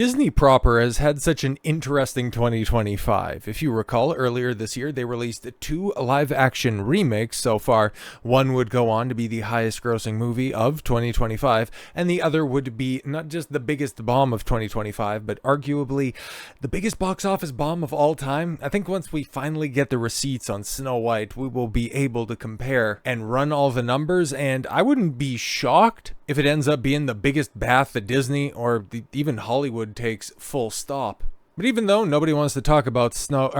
Disney proper has had such an interesting 2025. If you recall, earlier this year they released two live-action remakes so far. One would go on to be the highest-grossing movie of 2025, and the other would be not just the biggest bomb of 2025, but arguably the biggest box office bomb of all time. I think once we finally get the receipts on Snow White, we will be able to compare and run all the numbers, and I wouldn't be shocked if it ends up being the biggest bath that Disney or even Hollywood takes, full stop. But even though nobody wants to talk about Snow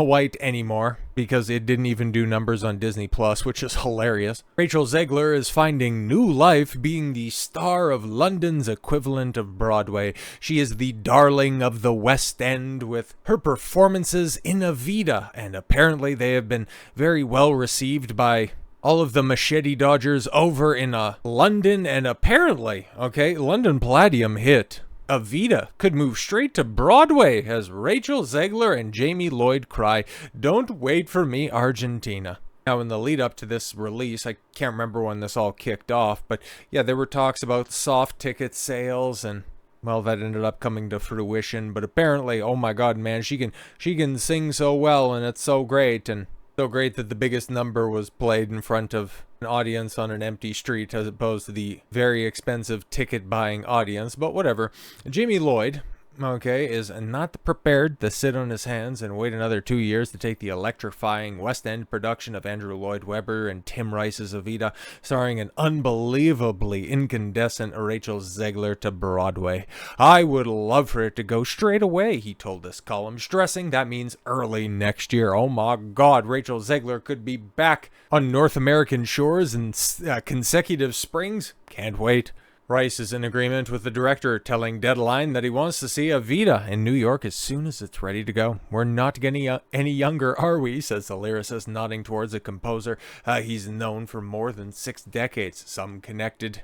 White anymore, because it didn't even do numbers on Disney Plus, which is hilarious, Rachel Zegler is finding new life being the star of London's equivalent of Broadway. She is the darling of the West End with her performances in Evita, and apparently they have been very well received by all of the machete dodgers over in London, and apparently, London Palladium hit. Evita could move straight to Broadway as Rachel Zegler and Jamie Lloyd cry, "Don't wait for me, Argentina." Now, in the lead up to this release, I can't remember when this all kicked off, but yeah, there were talks about soft ticket sales, and well, that ended up coming to fruition. But apparently, oh my God, man, she can sing so well, and it's so great, and so great that the biggest number was played in front of an audience on an empty street as opposed to the very expensive ticket buying audience, but whatever. Jamie Lloyd, is not prepared to sit on his hands and wait another 2 years to take the electrifying West End production of Andrew Lloyd Webber and Tim Rice's Evita, starring an unbelievably incandescent Rachel Zegler, to Broadway. "I would love for it to go straight away," he told this column, stressing that means early next year. Oh my God, Rachel Zegler could be back on North American shores in consecutive springs. Can't wait. Rice is in agreement with the director, telling Deadline that he wants to see Evita in New York as soon as it's ready to go. "We're not getting any younger, are we?" says the lyricist, nodding towards a composer he's known for more than 6 decades. Some connected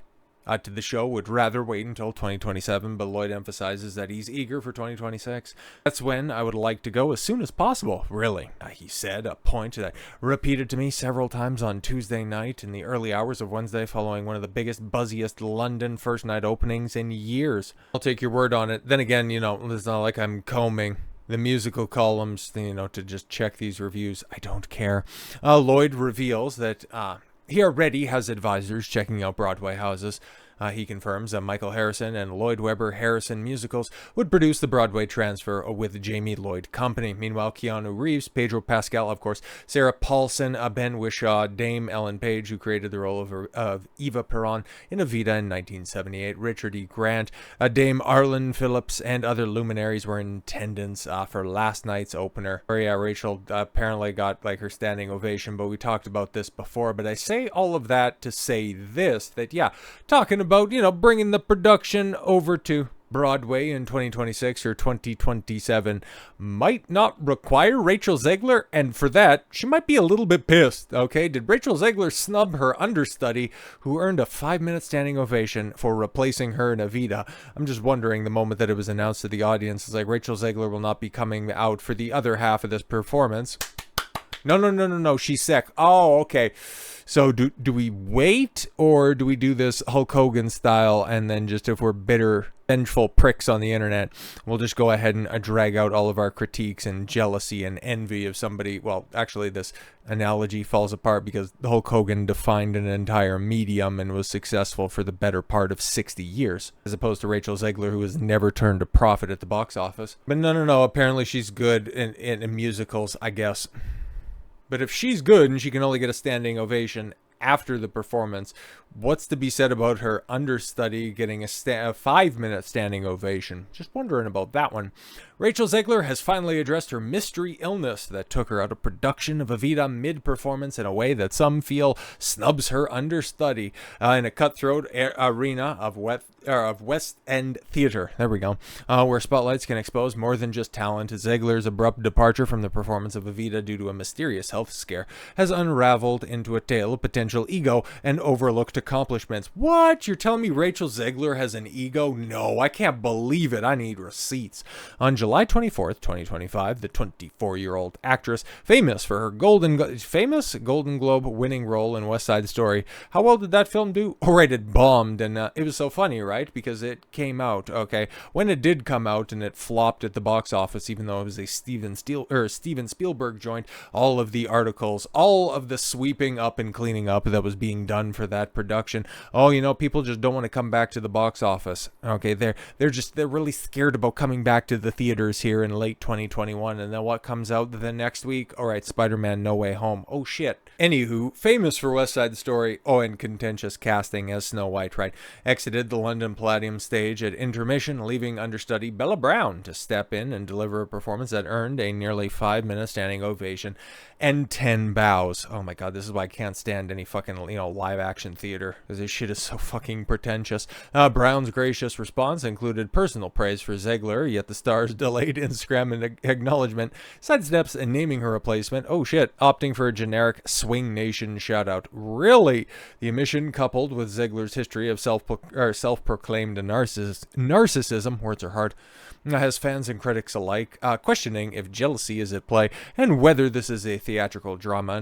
to the show would rather wait until 2027, but Lloyd emphasizes that he's eager for 2026. "That's when I would like to go, as soon as possible, really," he said, a point that repeated to me several times on Tuesday night in the early hours of Wednesday following one of the biggest, buzziest London first night openings in years. I'll take your word on it. Then again, it's not like I'm combing the musical columns, to just check these reviews. I don't care. Lloyd reveals that he already has advisors checking out Broadway houses. He confirms that Michael Harrison and Lloyd Webber Harrison musicals would produce the Broadway transfer with Jamie Lloyd Company. Meanwhile, Keanu Reeves, Pedro Pascal, of course, Sarah Paulson, Ben Whishaw, Dame Ellen Page, who created the role of Eva Peron in Evita in 1978, Richard E. Grant, Dame Arlen Phillips, and other luminaries were in attendance for last night's opener. Where, yeah, Rachel apparently got her standing ovation, but we talked about this before. But I say all of that to say this, that yeah, talking about, bringing the production over to Broadway in 2026 or 2027 might not require Rachel Zegler, and for that, she might be a little bit pissed, Did Rachel Zegler snub her understudy, who earned a 5-minute standing ovation for replacing her in Evita? I'm just wondering, the moment that it was announced to the audience, it's like, Rachel Zegler will not be coming out for the other half of this performance. No, she's sick. Oh, okay. So do we wait, or do we do this Hulk Hogan style, and then just, if we're bitter, vengeful pricks on the internet, we'll just go ahead and drag out all of our critiques and jealousy and envy of somebody? Well, actually, this analogy falls apart because Hulk Hogan defined an entire medium and was successful for the better part of 60 years, as opposed to Rachel Zegler, who has never turned a profit at the box office. But no, apparently she's good in musicals, I guess. But if she's good and she can only get a standing ovation after the performance, what's to be said about her understudy getting a 5-minute standing ovation? Just wondering about that one. Rachel Zegler has finally addressed her mystery illness that took her out of production of Evita mid-performance in a way that some feel snubs her understudy in a cutthroat arena of West End theater. There we go. Where spotlights can expose more than just talent. Zegler's abrupt departure from the performance of Evita due to a mysterious health scare has unraveled into a tale of potential potential ego and overlooked accomplishments. What? You're telling me Rachel Zegler has an ego? No, I can't believe it. I need receipts. On July 24th, 2025, the 24-year-old actress, famous for her Golden Globe winning role in West Side Story. How well did that film do? Oh, right, it bombed, and it was so funny, right? Because it came out, okay, when it did come out and it flopped at the box office, even though it was a Steven Spielberg joint, all of the articles, all of the sweeping up and cleaning up that was being done for that production. Oh, you know, people just don't want to come back to the box office. Okay, they're really scared about coming back to the theaters here in late 2021, and then what comes out the next week? All right, Spider-Man No Way Home. Oh shit. Anywho, famous for West Side Story, and contentious casting as Snow White, right? Exited the London Palladium stage at intermission, leaving understudy Bella Brown to step in and deliver a performance that earned a nearly 5-minute standing ovation and 10 bows. Oh my god, this is why I can't stand any fucking, live action theater, because this shit is so fucking pretentious. Brown's gracious response included personal praise for Zegler, yet the star's delayed Instagram acknowledgement sidesteps and naming her replacement. Oh shit, opting for a generic Swing Nation shoutout. Really? The omission, coupled with Zegler's history of self-proclaimed narcissism, words are hard, has fans and critics alike questioning if jealousy is at play and whether this is a theatrical drama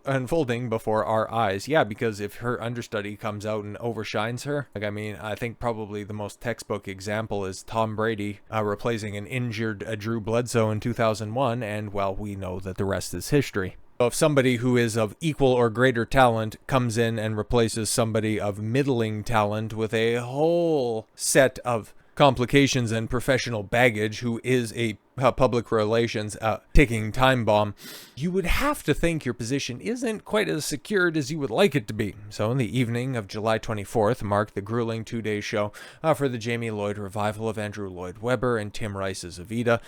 unfolding before our eyes. Yeah, because if her understudy comes out and overshines her, I think probably the most textbook example is Tom Brady replacing an injured Drew Bledsoe in 2001, and well, we know that the rest is history. If somebody who is of equal or greater talent comes in and replaces somebody of middling talent with a whole set of complications and professional baggage, who is a public relations ticking time bomb, you would have to think your position isn't quite as secured as you would like it to be. So in the evening of July 24th marked the grueling 2-day show for the Jamie Lloyd revival of Andrew Lloyd Webber and Tim Rice's Evita.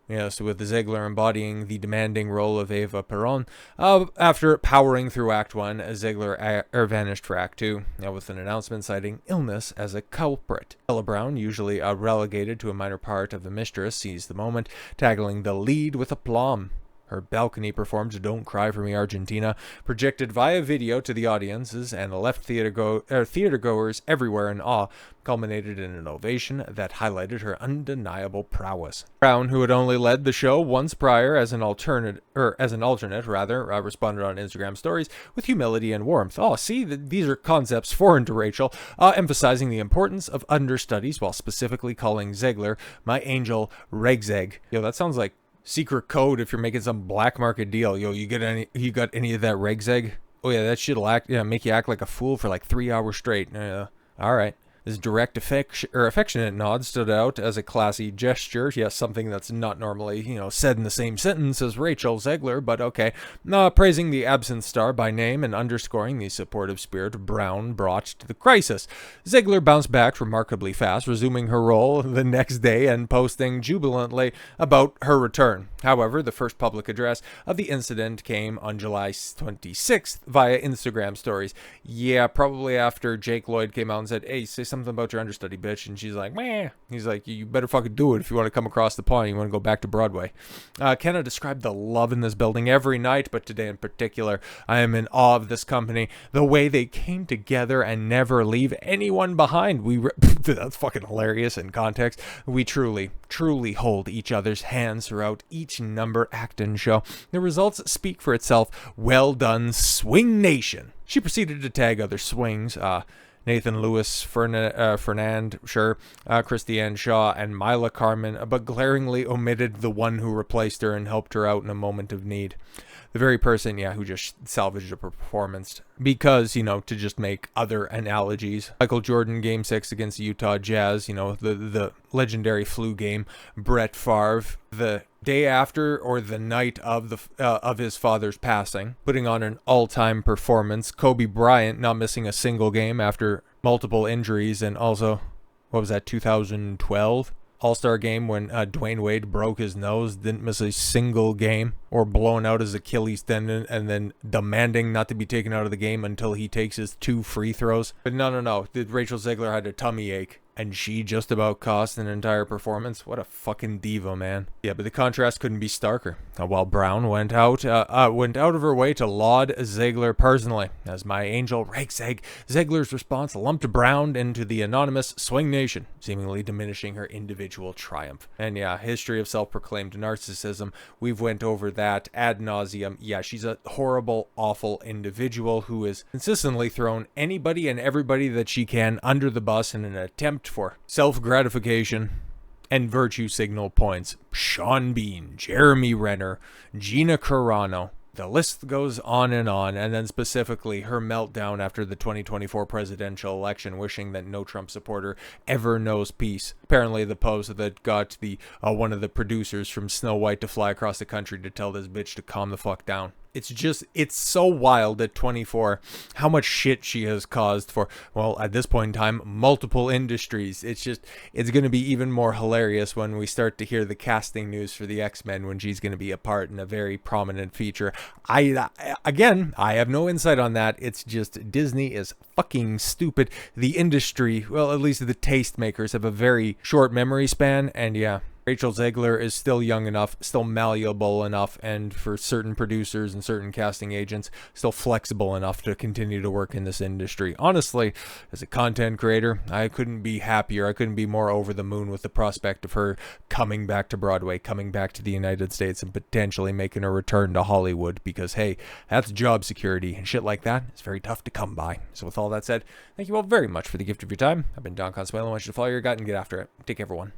Yes, with Zegler embodying the demanding role of Eva Peron. After powering through Act 1, Zegler vanished for Act 2, with an announcement citing illness as a culprit. Bella Brown, usually relegated to a minor part of the mistress, seized the moment, tackling the lead with aplomb. Her balcony performed Don't Cry For Me Argentina, projected via video to the audiences, and left theatergoers everywhere in awe, culminated in an ovation that highlighted her undeniable prowess. Brown, who had only led the show once prior as an alternate, responded on Instagram stories with humility and warmth. Oh, see, these are concepts foreign to Rachel, emphasizing the importance of understudies while specifically calling Zegler my angel Regzeg. Yo, that sounds like secret code if you're making some black market deal. Yo, you got any of that Regzeg? Oh yeah, that shit'll make you act like a fool for like 3 hours straight. All right. This direct affectionate nod stood out as a classy gesture. Yes, something that's not normally, said in the same sentence as Rachel Zegler, but okay. Praising the absent star by name and underscoring the supportive spirit Brown brought to the crisis. Zegler bounced back remarkably fast, resuming her role the next day and posting jubilantly about her return. However, the first public address of the incident came on July 26th via Instagram stories. Yeah, probably after Jake Lloyd came out and said, hey, say something about your understudy, bitch. And she's like, meh. He's like, you better fucking do it if you want to come across the pond. You want to go back to Broadway. Cannot describe the love in this building every night, but today in particular, I am in awe of this company. The way they came together and never leave anyone behind. That's fucking hilarious in context. We truly hold each other's hands throughout each number, act, and show. The results speak for itself. Well done, Swing Nation. She proceeded to tag other swings, Nathan Lewis, Fernand, Christiane Shaw, and Mila Carmen, but glaringly omitted the one who replaced her and helped her out in a moment of need. The very person, who just salvaged a performance. Because, to just make other analogies. Michael Jordan, Game 6 against the Utah Jazz, the legendary flu game. Brett Favre, the day after or the night of his father's passing, putting on an all-time performance. Kobe Bryant not missing a single game after multiple injuries, and also, 2012? All-Star game when Dwayne Wade broke his nose, didn't miss a single game, or blowing out his Achilles tendon and then demanding not to be taken out of the game until he takes his 2 free throws. But no. Rachel Zegler had a tummy ache. and she just about cost an entire performance. What a fucking diva, man. Yeah, but the contrast couldn't be starker. While Brown went out of her way to laud Zegler personally. As my angel, Zegler's response lumped Brown into the anonymous Swing Nation, seemingly diminishing her individual triumph. And yeah, history of self-proclaimed narcissism. We've went over that ad nauseum. Yeah, she's a horrible, awful individual who has consistently thrown anybody and everybody that she can under the bus in an attempt for self-gratification and virtue signal points. Sean Bean, Jeremy Renner, Gina Carano. The list goes on, and then specifically her meltdown after the 2024 presidential election, wishing that no Trump supporter ever knows peace. Apparently the post that got the one of the producers from Snow White to fly across the country to tell this bitch to calm the fuck down. It's so wild at 24 how much shit she has caused for, well, at this point in time, multiple industries. It's going to be even more hilarious when we start to hear the casting news for the X-Men, when she's going to be a part in a very prominent feature. I have no insight on that. It's just Disney is fucking stupid. The industry, well, at least the tastemakers, have a very short memory span, and yeah. Rachel Zegler is still young enough, still malleable enough, and for certain producers and certain casting agents, still flexible enough to continue to work in this industry. Honestly, as a content creator, I couldn't be happier. I couldn't be more over the moon with the prospect of her coming back to Broadway, coming back to the United States, and potentially making a return to Hollywood, because, hey, that's job security, and shit like that is very tough to come by. So with all that said, thank you all very much for the gift of your time. I've been Don Consuelo. I want you to follow your gut and get after it. Take care, everyone.